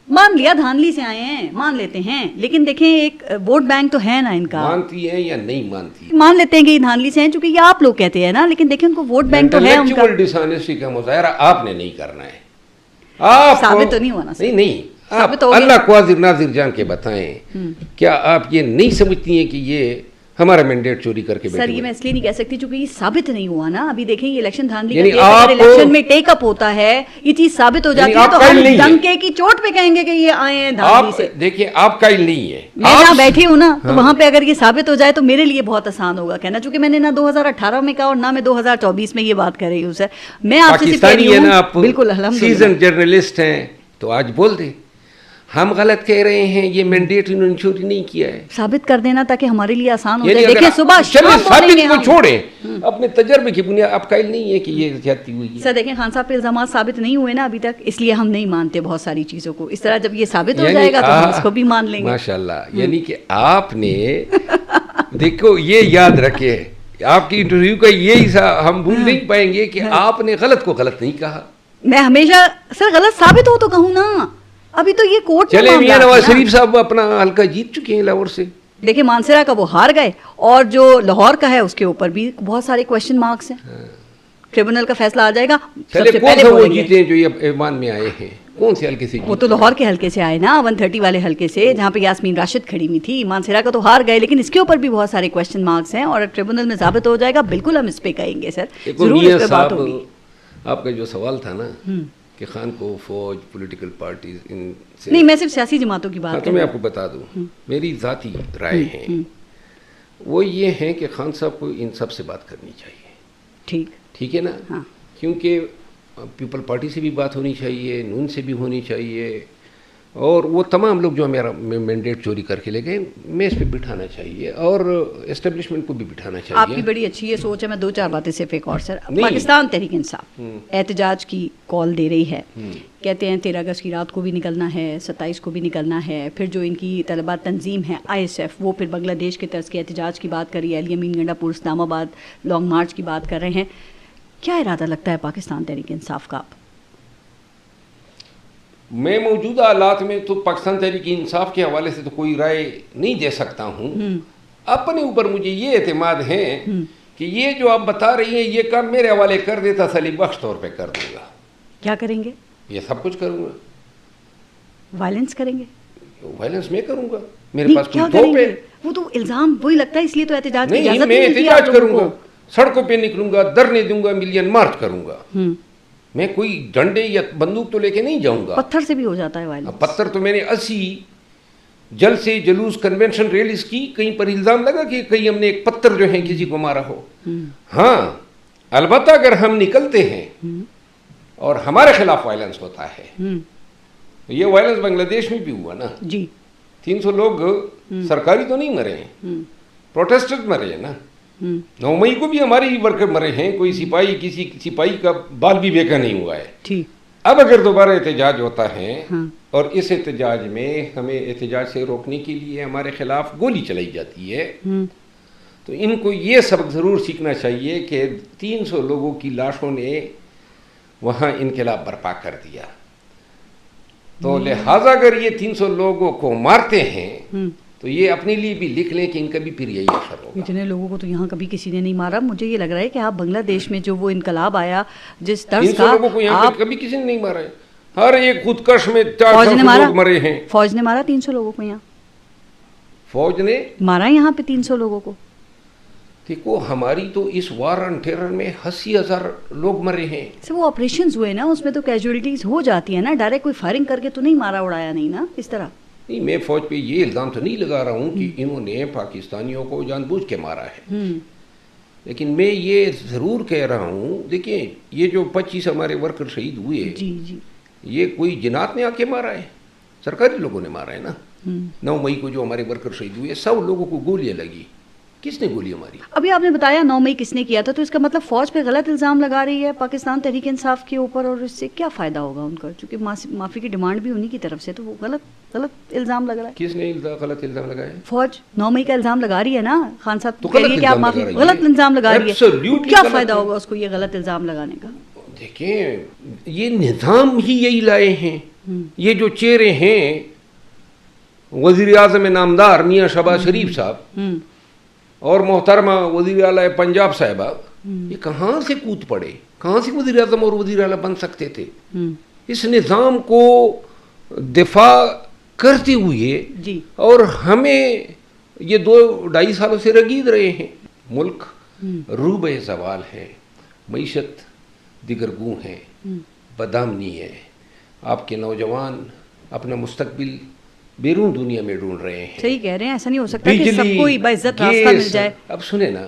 مان لیا دھاندلی سے آئے ہیں، مان لیتے ہیں، لیکن دیکھیں ایک ووٹ بینک تو ہے نا ان کا. مانتی ہے یا نہیں مانتی؟ مان لیتے ہیں کہ یہ دھاندلی سے ہیں، چونکہ یہ آپ لوگ کہتے ہیں نا، لیکن دیکھیں ان کو ووٹ بینک تو ہے ان کا. انٹلیکچوئل ڈس آنیسٹی کا مظاہرہ آپ نے نہیں کرنا ہے. آپ ثابت تو نہیں ہونا. نہیں آپ اللہ کو حاضر ناظر جان کے بتائیں. کیا آپ یہ نہیں سمجھتی ہیں کہ یہ ہمارا مینڈیٹ چوری کر کے بیٹھے؟ سر یہ میں اس لیے نہیں کہہ سکتی چونکہ یہ ثابت نہیں ہوا نا. ابھی دیکھیں یہ الیکشن دھاندلی کا الیکشن میں ٹیک اپ ہوتا ہے، یہ چیز ثابت ہو جاتی ہے تو ہم ڈنکے کی چوٹ پہ کہیں گے کہ یہ آئے ہیں دھاندلی سے. دیکھیں آپ کا علم نہیں ہے. میں جہاں بیٹھی ہوں نا تو وہاں پہ اگر یہ ثابت ہو جائے تو میرے لیے بہت آسان ہوگا کہنا، چونکہ میں نے نہ 2018 میں کہا اور نہ میں 2024 میں یہ بات کر رہی ہوں. سر میں آپ سے کہہ رہی ہوں، بالکل الحمدللہ سیزن جرنلسٹ ہیں تو آج بول دیں ہم غلط کہہ رہے ہیں، یہ مینڈیٹ انہوں نے چوری نہیں کیا ہے. ثابت کر دینا تاکہ ہمارے لیے آسان ہو جائے. دیکھیں صبح ثابت کو چھوڑیں، اپنے تجربے کی بنیاد. آپ کا علم نہیں ہے کہ یہ زیادتی ہوئی ہے. سر دیکھیں خان صاحب پہ الزامات ثابت نہیں ہوئے نا ابھی تک، اس لیے ہم نہیں مانتے بہت ساری چیزوں کو. اس طرح جب یہ ثابت ہو جائے گا تو ہم اس کو بھی مان لیں گے. ماشاءاللہ. یعنی کہ آپ نے دیکھو یہ یاد رکھے، آپ کی انٹرویو کا یہ حصہ ہم بھول نہیں پائیں گے کہ آپ نے غلط کو غلط نہیں کہا. میں ہمیشہ سر غلط ثابت ہو تو کہوں نا. ابھی تو یہ کورٹ چلے میاں نواز شریف صاحب اپنا حلقہ جیت چکے ہیں لاہور سے. دیکھیں مانسرا کا وہ ہار گئے، اور جو لاہور کا ہے اس کے اوپر بھی بہت سارے کویشچن مارکس ہیں. ٹریبونل کا فیصلہ آ جائے گا. چلے کون سے وہ جیتے ہیں جو یہ ایوان میں آئے ہیں؟ کون سے حلقے سے؟ وہ تو لاہور کے حلقے سے آئے نا، 130 والے حلقے سے، جہاں پہ یاسمین راشد کھڑی ہوئی تھی. مانسرا کا تو ہار گئے، لیکن اس کے اوپر بھی بہت سارے کویشچن مارکس ہیں، اور ٹریبونل میں ثابت ہو جائے گا بالکل ہم اس پہ کہیں گے. سر ضرور اس پہ بات ہوگی. آپ کا جو سوال تھا نا کہ خان کو فوج، پولیٹیکل پارٹیز ان سے نہیں، میں صرف سیاسی جماعتوں کی بات کروں. تو میں آپ کو بتا دوں میری ذاتی رائے ہیں وہ یہ ہیں کہ خان صاحب کو ان سب سے بات کرنی چاہیے. ٹھیک ہے نا؟ کیونکہ پیپل پارٹی سے بھی بات ہونی چاہیے، نون سے بھی ہونی چاہیے، اور وہ تمام لوگ جو ہمارا مینڈیٹ چوری کر کے لے گئے میں اس پہ بٹھانا چاہیے، اور اسٹیبلشمنٹ کو بھی بٹھانا چاہیے. آپ کی بڑی اچھی یہ سوچ ہے. میں 2-4 باتیں صرف ایک اور سر. پاکستان تحریک انصاف احتجاج کی کال دے رہی ہے، کہتے ہیں 13 اگست کی رات کو بھی نکلنا ہے، 27 کو بھی نکلنا ہے. پھر جو ان کی طلبہ تنظیم ہے ISF وہ پھر بنگلہ دیش کے طرز کے احتجاج کی بات کر رہی ہے، الیمین گنڈا پور اسلام آباد لانگ مارچ کی بات کر رہے ہیں. کیا ارادہ لگتا ہے پاکستان تحریک انصاف کا؟ میں موجودہ حالات میں تو پاکستان تحریک انصاف کے حوالے سے تو کوئی رائے نہیں دے سکتا ہوں. اپنے اوپر مجھے یہ اعتماد ہے کہ یہ جو آپ بتا رہی ہیں یہ کام میرے حوالے کر دیتا تسلی بخش طور پہ کر دوں گا. کیا کریں گے؟ یہ سب کچھ کروں گا. وائلنس کریں گے؟ وائلنس میں کروں گا. میرے پاس کوئی توپ ہے؟ وہ تو الزام وہی لگتا ہے، اس لیے تو احتجاج کی اجازت نہیں. میں احتجاج کروں گا، سڑکوں پہ نکلوں گا، دھرنے دوں گا، ملین مارچ کروں گا. میں کوئی ڈنڈے یا بندوق تو لے کے نہیں جاؤں گا. پتھر سے بھی ہو جاتا ہے وائلنس. پتھر تو میں نے 80 جلسے، جلوس، کنونشن، ریلیز کی. کہیں پر الزام لگا کہ کہیں ہم نے ایک پتھر جو ہے کسی کو مارا ہو. ہاں البتہ اگر ہم نکلتے ہیں اور ہمارے خلاف وائلنس ہوتا ہے، یہ وائلنس بنگلہ دیش میں بھی ہوا نا جی. 300 لوگ سرکاری تو نہیں مرے ہیں، پروٹیسٹر مرے ہیں نا. 9 مئی کو بھی ہماری ورکر مرے ہیں، کوئی سپاہی، کسی سپاہی کا بال بھی بیکا نہیں ہوا ہے. اب اگر دوبارہ احتجاج ہوتا ہے اور اس احتجاج میں ہمیں احتجاج سے روکنے کے لیے ہمارے خلاف گولی چلائی جاتی ہے تو ان کو یہ سبق ضرور سیکھنا چاہیے کہ 300 لوگوں کی لاشوں نے وہاں انقلاب برپا کر دیا، تو لہٰذا اگر یہ 300 لوگوں کو مارتے ہیں تو یہ اپنے لیے بھی لکھ لیں کہ ان کا بھی پھر یہی اثر ہوگا۔ اتنے لوگوں کو تو یہاں کبھی کسی نے نہیں مارا۔ مجھے یہ لگ رہا ہے کہ آپ بنگلہ دیش میں جو وہ انقلاب آیا جس طرز کا، 300 لوگوں کو یہاں کبھی کسی نے نہیں مارا ہے، ہر ایک خودکش میں 400 لوگ مرے ہیں۔ فوج نے مارا 300 لوگوں کو، یہاں فوج نے مارا یہاں پہ 300 لوگوں کو۔ دیکھو ہماری تو اس وار آن ٹیرر میں 80,000 لوگ مرے ہیں۔ وہ آپریشنز ہوئے نا، اس میں تو کیجولیٹیز ہو جاتی ہیں نا، ڈائریکٹ کوئی فائرنگ کر کے تو نہیں مارا اڑایا نہیں نا اس طرح۔ نہیں، میں فوج پہ یہ الزام تو نہیں لگا رہا ہوں کہ انہوں نے پاکستانیوں کو جان بوجھ کے مارا ہے، لیکن میں یہ ضرور کہہ رہا ہوں، دیکھیں یہ جو 25 ہمارے ورکر شہید ہوئے، یہ کوئی جنات نے آ کے مارا ہے، سرکاری لوگوں نے مارا ہے نا۔ 9 مئی کو جو ہمارے ورکر شہید ہوئے 100 لوگوں کو گولیاں لگی، کس نے گولیاں ماری؟ ابھی آپ نے بتایا 9 مئی کس نے کیا تھا، تو اس کا مطلب فوج پہ غلط الزام لگا رہی ہے پاکستان تحریک انصاف کے اوپر، اور اس سے کیا فائدہ ہوگا ان کا؟ چونکہ معافی کی ڈیمانڈ بھی انہی کی طرف سے، تو وہ غلط الزام لگ رہا ہے۔ کس نے غلط الزام لگایا؟ فوج 9 مئی کا الزام لگا رہی ہے نا، خان صاحب کہہ رہی ہے کہ آپ معافی، غلط الزام لگا رہی ہے، کیا فائدہ ہوگا اس کو یہ غلط الزام لگانے کا؟ دیکھیں یہ نظام ہی یہی لائے ہیں، یہ جو چہرے ہیں وزیر اعظم نامدار میاں شہباز شریف صاحب اور محترمہ وزیر اعلیٰ پنجاب صاحبہ، یہ کہاں سے کود پڑے، کہاں سے وزیر اعظم اور وزیر اعلیٰ بن سکتے تھے؟ اس نظام کو دفاع کرتے ہوئے اور ہمیں یہ 2-2.5 سالوں سے رگید رہے ہیں۔ ملک روبہ زوال ہے، معیشت دیگرگوں ہے، بدامنی ہے، آپ کے نوجوان اپنا مستقبل بیرون دنیا میں ڈھونڈ رہے ہیں۔ صحیح کہہ رہے ہیں، ایسا نہیں ہو سکتا کہ سب کو باعزت راستہ مل جائے۔ اب سنیں نا،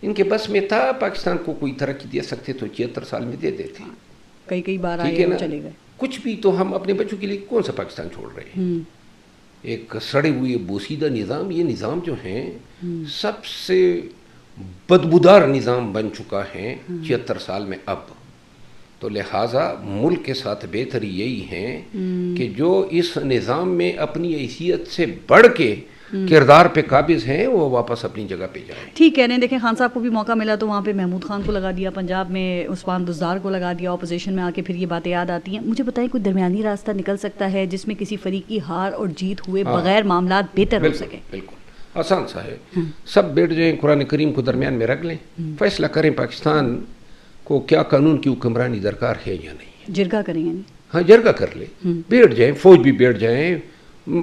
ان کے بس میں تھا پاکستان کو کوئی ترقی دے سکتے تو 76 سال میں دے دیتے، کئی بار آئے اور چلے گئے۔ کچھ بھی تو ہم اپنے بچوں کے لیے کون سا پاکستان چھوڑ رہے ہیں؟ ایک سڑے ہوئے بوسیدہ نظام، یہ نظام جو ہیں سب سے بدبودار نظام بن چکا ہے 76 سال میں اب۔ تو لہٰذا ملک کے ساتھ بہتری یہی ہے کہ جو اس نظام میں اپنی حیثیت سے بڑھ کے کردار پہ قابض ہیں وہ واپس اپنی جگہ پہ جائیں۔ ٹھیک کہہ رہے ہیں، دیکھیں خان صاحب کو بھی موقع ملا تو وہاں پہ محمود خان کو لگا دیا، پنجاب میں عثمان بزدار کو لگا دیا، اپوزیشن میں آ کے پھر یہ باتیں یاد آتی ہیں۔ مجھے بتائیں کوئی درمیانی راستہ نکل سکتا ہے جس میں کسی فریق کی ہار اور جیت ہوئے بغیر معاملات بہتر ہو سکے؟ بالکل آسان سا ہے، سب بیٹھ جائیں، قرآن کریم کو درمیان میں رکھ لیں، فیصلہ کریں پاکستان کو کیا قانون کی حکمرانی درکار ہے یا نہیں۔ جرگہ کریں گے؟ ہاں جرگہ کر لیں، بیٹھ جائیں، فوج بھی بیٹھ جائیں،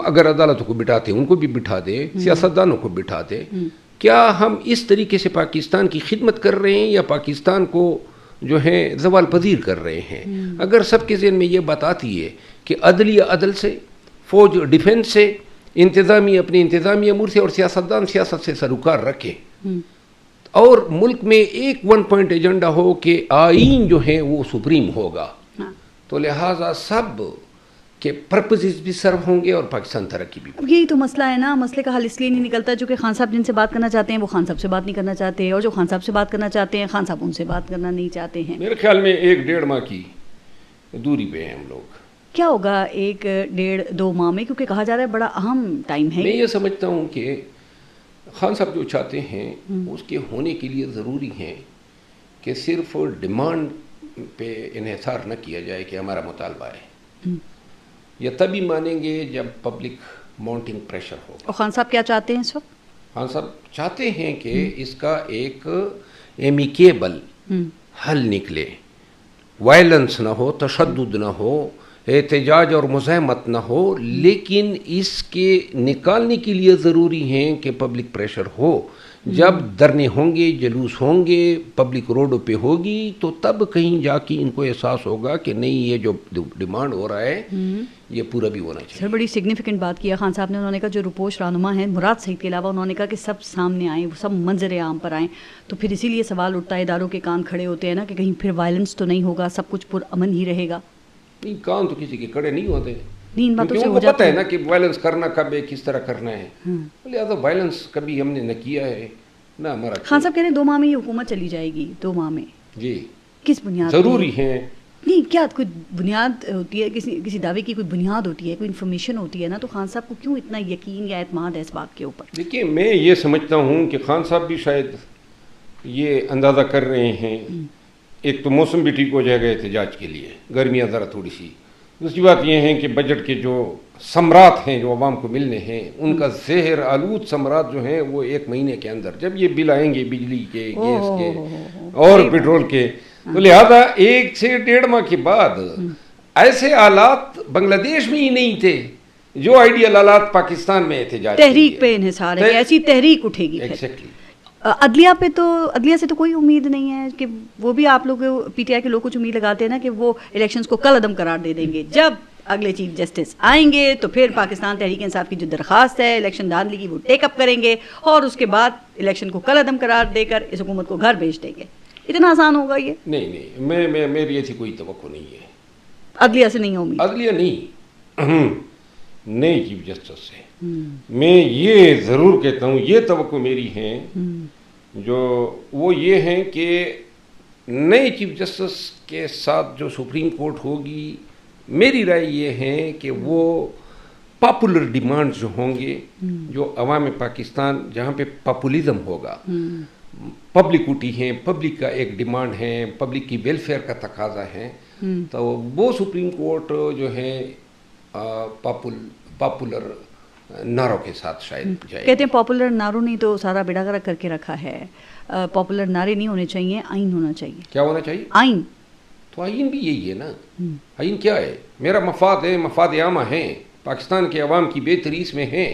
اگر عدالتوں کو بٹھاتے ہیں ان کو بھی بٹھا دیں، سیاستدانوں کو بٹھا دیں۔ کیا ہم اس طریقے سے پاکستان کی خدمت کر رہے ہیں یا پاکستان کو جو ہے زوال پذیر کر رہے ہیں؟ اگر سب کے ذہن میں یہ بات آتی ہے کہ عدلیہ عدل سے، فوج ڈیفنس سے، انتظامیہ اپنے انتظامی امور سے، اور سیاستدان سیاست سے سروکار رکھیں، اور ملک میں ایک 1 پوائنٹ ایجنڈا ہو کہ آئین جو ہے وہ سپریم ہوگا، تو لہٰذا سب کے پرپسز بھی سرو ہوں گے اور پاکستان ترقی بھی۔ اب یہی تو مسئلہ ہے نا، مسئلے کا حل اس لیے نہیں نکلتا چونکہ خان صاحب جن سے بات کرنا چاہتے ہیں وہ خان صاحب سے بات نہیں کرنا چاہتے، اور جو خان صاحب سے بات کرنا چاہتے ہیں خان صاحب ان سے بات کرنا نہیں چاہتے ہیں۔ میرے خیال میں 1-1.5 ماہ کی دوری پہ ہیں ہم لوگ۔ کیا ہوگا 1-1.5-2 ماہ میں، کیونکہ کہا جا رہا ہے بڑا اہم ٹائم ہے؟ میں یہ سمجھتا ہوں کہ خان صاحب جو چاہتے ہیں اس کے ہونے کے لیے ضروری ہیں کہ صرف ڈیمانڈ پہ انحصار نہ کیا جائے کہ ہمارا مطالبہ ہے، یہ تبھی مانیں گے جب پبلک ماؤنٹنگ پریشر ہو۔ اور خان صاحب کیا چاہتے ہیں اس وقت؟ خان صاحب چاہتے ہیں کہ اس کا ایک ایمیکیبل حل نکلے، وائلنس نہ ہو، تشدد نہ ہو، احتجاج اور مزاحمت نہ ہو، لیکن اس کے نکالنے کے لیے ضروری ہیں کہ پبلک پریشر ہو۔ جب دھرنے ہوں گے، جلوس ہوں گے، پبلک روڈوں پہ ہوگی، تو تب کہیں جا کے ان کو احساس ہوگا کہ نہیں یہ جو ڈیمانڈ ہو رہا ہے یہ پورا بھی ہونا چاہیے۔ سر بڑی سگنیفیکنٹ بات کیا خان صاحب نے، انہوں نے کہا جو روپوش رہنما ہیں مراد سعید کے علاوہ، انہوں نے کہا کہ سب سامنے آئیں، سب منظر عام پر آئیں، تو پھر اسی لیے سوال اٹھتا ہے، اداروں کے کان کھڑے ہوتے ہیں نا کہ کہیں پھر وائلنس تو نہیں ہوگا، سب کچھ پرامن ہی رہے گا۔ نہیں، کان تو کسی کے کھڑے نہیں ہوتے، ان باتوں سے ہو جاتا ہے نا کہ وائلنس کرنا کب ہے، کس طرح کرنا ہے، لہٰذا وائلنس کبھی ہم نے نہ کیا ہے نہ ہمارا۔ خان صاحب کہہ رہے ہیں 2 ماہ میں یہ حکومت چلی جائے گی، 2 ماہ میں؟ جی کس بنیاد؟ ضروری ہے نہیں کیا کوئی بنیاد ہوتی ہے، کسی دعوے کی کوئی بنیاد ہوتی ہے، کوئی انفارمیشن ہوتی ہے نا، تو خان صاحب کو کیوں اتنا یقین یا اعتماد ہے اس بات کے اوپر؟ دیکھیے میں یہ سمجھتا ہوں کہ خان صاحب بھی شاید یہ اندازہ کر رہے ہیں، ایک تو موسم بھی ٹھیک ہو جائے گا احتجاج کے لیے، گرمیاں ذرا تھوڑی سی، دوسری بات یہ ہے کہ بجٹ کے جو ثمرات ہیں جو عوام کو ملنے ہیں ان کا زہر آلود ثمرات جو ہیں وہ 1 مہینے کے اندر جب یہ بل آئیں گے بجلی کے، گیس کے اور پیٹرول کے، تو لہذا 1 سے 1.5 ماہ کے بعد ایسے حالات بنگلہ دیش میں ہی نہیں تھے جو آئیڈیل حالات پاکستان میں احتجاج تحریک پہ انحصار ہے، ایسی تحریک اٹھے گی. ایگزیکٹلی. عدلیہ سے تو کوئی امید نہیں ہے کہ وہ بھی، آپ لوگ پی ٹی آئی کے لوگ کچھ امید لگاتے ہیں نا کہ وہ الیکشنز کو کل عدم قرار دے دیں گے. جب اگلے چیف جسٹس آئیں گے تو پھر پاکستان تحریک انصاف کی جو درخواست ہے الیکشن دھاندلی کی وہ ٹیک اپ کریں گے اور اس کے بعد الیکشن کو کل عدم قرار دے کر اس حکومت کو گھر بھیج دیں گے. اتنا آسان ہوگا یہ؟ نہیں، میری ایسی کوئی توقع نہیں ہے. عدلیہ سے نہیں امید؟ عدلیہ نہیں، نئے چیف جسٹس سے میں یہ ضرور کہتا ہوں، یہ توقع میری ہے جو وہ یہ ہیں کہ نئے چیف جسٹس کے ساتھ جو سپریم کورٹ ہوگی، میری رائے یہ ہے کہ وہ پاپولر ڈیمانڈ جو ہوں گے، جو عوام پاکستان جہاں پہ پاپولزم ہوگا، پبلکوٹی ہیں، پبلک کا ایک ڈیمانڈ ہے، پبلک کی ویلفیئر کا تقاضا ہے، تو وہ سپریم کورٹ جو ہے پاپولر نعروں کے ساتھ شاید جائے. کہتے ہیں پاپولر نعروں نہیں تو سارا بیڑا گرک کر کے رکھا ہے. پاپولر نعرے نہیں ہونے چاہیے، آئین ہونا چاہیے. کیا ہونا چاہیے؟ آئین. تو آئین بھی یہی ہے نا. آئین کیا ہے؟ میرا مفاد ہے، مفاد عامہ ہیں، پاکستان کے عوام کی بہتری اس میں ہے.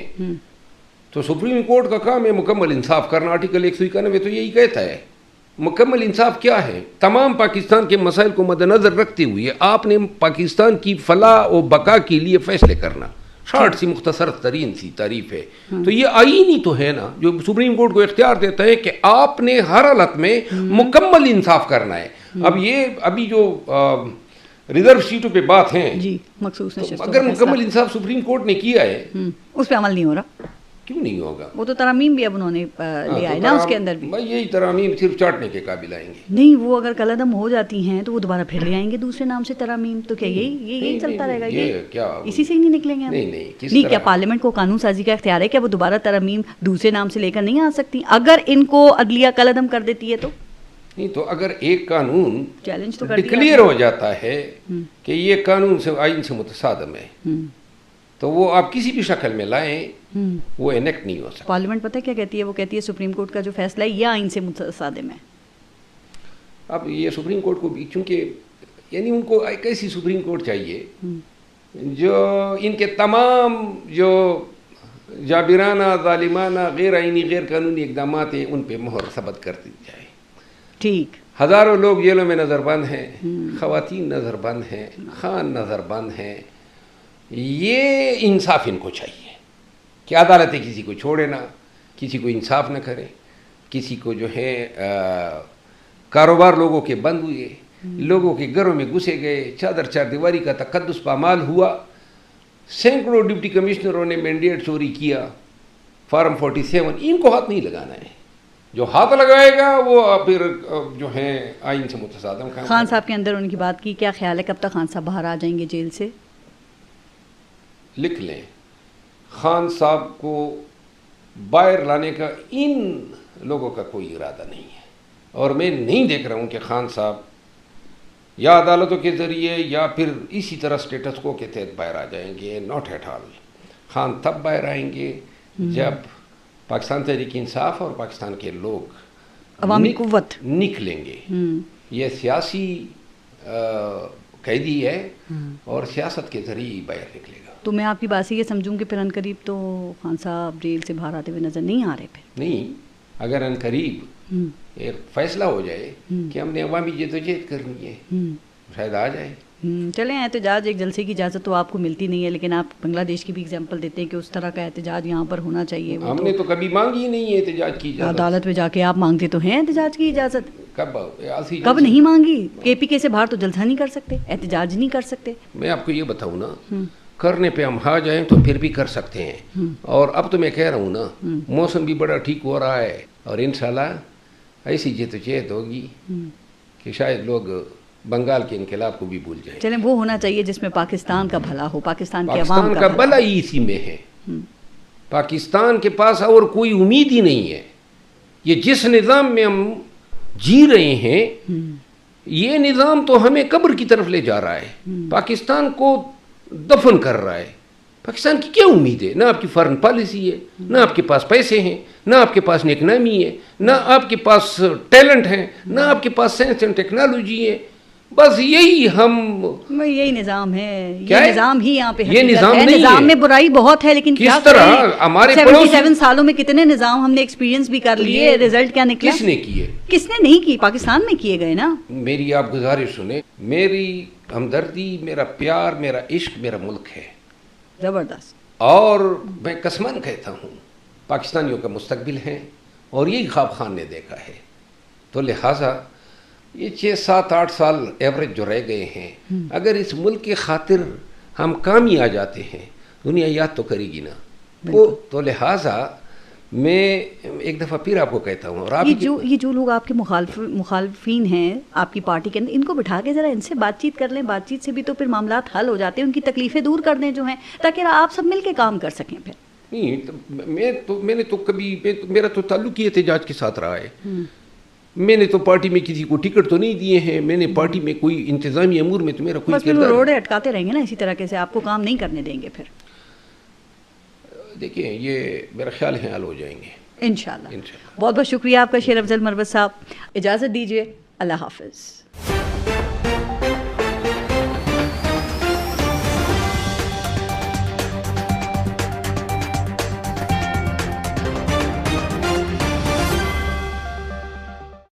تو سپریم کورٹ کا کام ہے مکمل انصاف کرنا. آرٹیکل 191 تو یہی کہتا ہے. مکمل انصاف کیا ہے؟ تمام پاکستان کے مسائل کو مد نظر رکھتے ہوئے آپ نے پاکستان کی فلاح و بقا کے لیے فیصلے کرنا. شارٹ سی مختصر ترین سی تعریف ہے. تو یہ آئین ہی تو ہے نا جو سپریم کورٹ کو اختیار دیتا ہے کہ آپ نے ہر حالت میں مکمل انصاف کرنا ہے. ابھی جو ریزرو سیٹوں پہ بات ہیں، جی مخصوص اگر مکمل انصاف سپریم کورٹ نے کیا ہے، اس پہ عمل نہیں ہو رہا. کیوں نہیں ہوگا؟ وہ تو ترامیم بھی اب انہوں نے لے آئے نا، اس کے اندر بھی یہی ترامیم صرف چاٹنے کے قابل آئیں گے. نہیں، وہ اگر کل عدم ہو جاتی ہیں تو وہ دوبارہ پھر لے آئیں گے دوسرے نام سے ترامیم. تو کیا یہی چلتا رہے گا؟ یہ اسی سے ہی نہیں نکلیں گے؟ نہیں، کیا پارلیمنٹ کو قانون سازی کا اختیار ہے کہ وہ دوبارہ ترامیم دوسرے نام سے لے کر نہیں آ سکتی اگر ان کو عدلیہ کل عدم کر دیتی ہے تو؟ نہیں، تو اگر ایک قانون چیلنج تو ڈکلیئر ہو جاتا ہے کہ یہ قانون سے آئین سے متصادم ہے، تو وہ آپ کسی بھی شکل میں لائیں وہ انیکٹ نہیں ہو سکتا. پارلیمنٹ پتہ کیا کہتی ہے؟ وہ کہتی ہے سپریم کورٹ کا جو فیصلہ ہے یہ آئین سے متصادم ہے. اب یہ سپریم کورٹ کو بھی، چونکہ یعنی ان کو ایک ایسی سپریم کورٹ چاہیے جو ان کے تمام جو جابرانہ، ظالمانہ، غیر آئینی، غیر قانونی اقدامات ہیں ان پہ مہر ثبت کر دی جائے. ٹھیک. ہزاروں لوگ جیلوں میں نظر بند ہیں، خواتین نظر بند ہیں، خان نظر بند ہیں. یہ انصاف ان کو چاہیے کہ عدالتیں کسی کو چھوڑے نہ، کسی کو انصاف نہ کرے، کسی کو جو ہے کاروبار لوگوں کے بند ہوئے، لوگوں کے گھروں میں گھسے گئے، چادر چار دیواری کا تقدس پامال ہوا. سینکڑوں ڈپٹی کمشنروں نے مینڈیٹ چوری کیا، فارم 47. ان کو ہاتھ نہیں لگانا ہے. جو ہاتھ لگائے گا وہ پھر جو ہے آئین سے متصادم. خان صاحب کے اندر ان کی بات کی کیا خیال ہے؟ کب تک خان صاحب باہر آ جائیں گے جیل سے؟ لکھ لیں، خان صاحب کو باہر لانے کا ان لوگوں کا کوئی ارادہ نہیں ہے، اور میں نہیں دیکھ رہا ہوں کہ خان صاحب یا عدالتوں کے ذریعے یا پھر اسی طرح اسٹیٹس کو کے تحت باہر آ جائیں گے. Not at all. خان تب باہر آئیں گے جب پاکستان تحریک انصاف اور پاکستان کے لوگ عوامی قوت نکلیں گے. یہ سیاسی قیدی ہے اور سیاست کے ذریعے باہر نکلے گا. تو میں آپ کی بات سے یہ سمجھوں کہ پھر ان قریب تو خان صاحب جیل سے باہر آتے ہوئے نظر نہیں آ رہے. پھر نہیں، اگر ان قریب ایک فیصلہ ہو جائے کہ ہم نے عوامی جدوجہد کرنی ہے، شاید آ جائے. چلیں، احتجاج ایک جلسے کی اجازت تو آپ کو ملتی نہیں ہے، لیکن آپ بنگلہ دیش کی بھی ایگزامپل دیتے ہیں کہ اس طرح کا احتجاج یہاں پر ہونا چاہیے. ہم نے تو کبھی مانگی نہیں ہے احتجاج کی اجازت. عدالت میں جا کے آپ مانگتے تو ہیں احتجاج کی اجازت. کب نہیں مانگی؟ کے پی کے سے باہر تو جلسہ نہیں کر سکتے، احتجاج نہیں کر سکتے. میں آپ کو یہ بتاؤں نا، کرنے پہ ہم آ جائیں تو پھر بھی کر سکتے ہیں. اور اب تو میں کہہ رہا ہوں نا، موسم بھی بڑا ٹھیک ہو رہا ہے اور انشاءاللہ ایسی جدوجہد ہوگی کہ شاید لوگ بنگال کے انقلاب کو بھی بھول جائیں. چلیں وہ ہونا چاہیے جس میں پاکستان کا بھلا ہو, پاکستان کے عوام پاکستان کا بھلا ہی اسی میں ہے. پاکستان کے پاس اور کوئی امید ہی نہیں ہے. یہ جس نظام میں ہم جی رہے ہیں یہ نظام تو ہمیں قبر کی طرف لے جا رہا ہے, پاکستان کو دفن کر رہا ہے. پاکستان کی کیا امید ہے؟ نہ آپ کی فارن پالیسی ہے, نہ آپ کے پاس پیسے ہیں, نہ آپ کے پاس نیک نامی ہے, نہ آپ کے پاس ٹیلنٹ ہے, نہ آپ کے پاس سائنس اینڈ ٹیکنالوجی ہے. بس یہی یہی نظام ہے, کیا یہ ہے؟ نظام ہی یہاں پہ یہ نظام نہیں ہے. نظام میں برائی بہت ہے, لیکن کس طرح ہمارے 77 سالوں میں کتنے نظام ہم نے ایکسپیرینس بھی کر لیے, رزلٹ کیا نکلا؟ کس نے کیے؟ کس نے نہیں کی, پاکستان میں کیے گئے نا. میری آپ گزارش سنیں, میری ہمدردی, میرا پیار, میرا عشق میرا ملک ہے زبردست, اور میں قسمان کہتا ہوں پاکستانیوں کا مستقبل ہے اور یہی خواب خان نے دیکھا ہے. تو لہٰذا یہ 6-7-8 سال ایوریج جو رہ گئے ہیں, اگر اس ملک کی خاطر ہم کام ہی آ جاتے ہیں دنیا یاد تو کرے گی نا. تو لہٰذا میں ایک دفعہ پھر آپ کو کہتا ہوں, اور یہ جو لوگ آپ کے مخالفین ہیں آپ کی پارٹی کے اندر, ان کو بٹھا کے ذرا ان سے بات چیت کر لیں. بات چیت سے بھی تو پھر معاملات حل ہو جاتے ہیں, ان کی تکلیفیں دور کر دیں جو ہیں, تاکہ آپ سب مل کے کام کر سکیں. پھر نہیں, میں نے تو کبھی, میرا تو تعلق ہی احتجاج کے ساتھ رہا ہے. میں نے تو پارٹی میں کسی کو ٹکٹ تو نہیں دیے ہیں, میں نے پارٹی میں کوئی انتظامی امور میں تو میرا کوئی کردار, روڈے اٹکاتے رہیں گے نا اسی طرح سے, آپ کو کام نہیں کرنے دیں گے. پھر دیکھیں یہ میرا خیال ہے حل ہو جائیں گے انشاءاللہ. بہت بہت شکریہ آپ کا شیر افضل مروت صاحب. اجازت دیجیے, اللہ حافظ.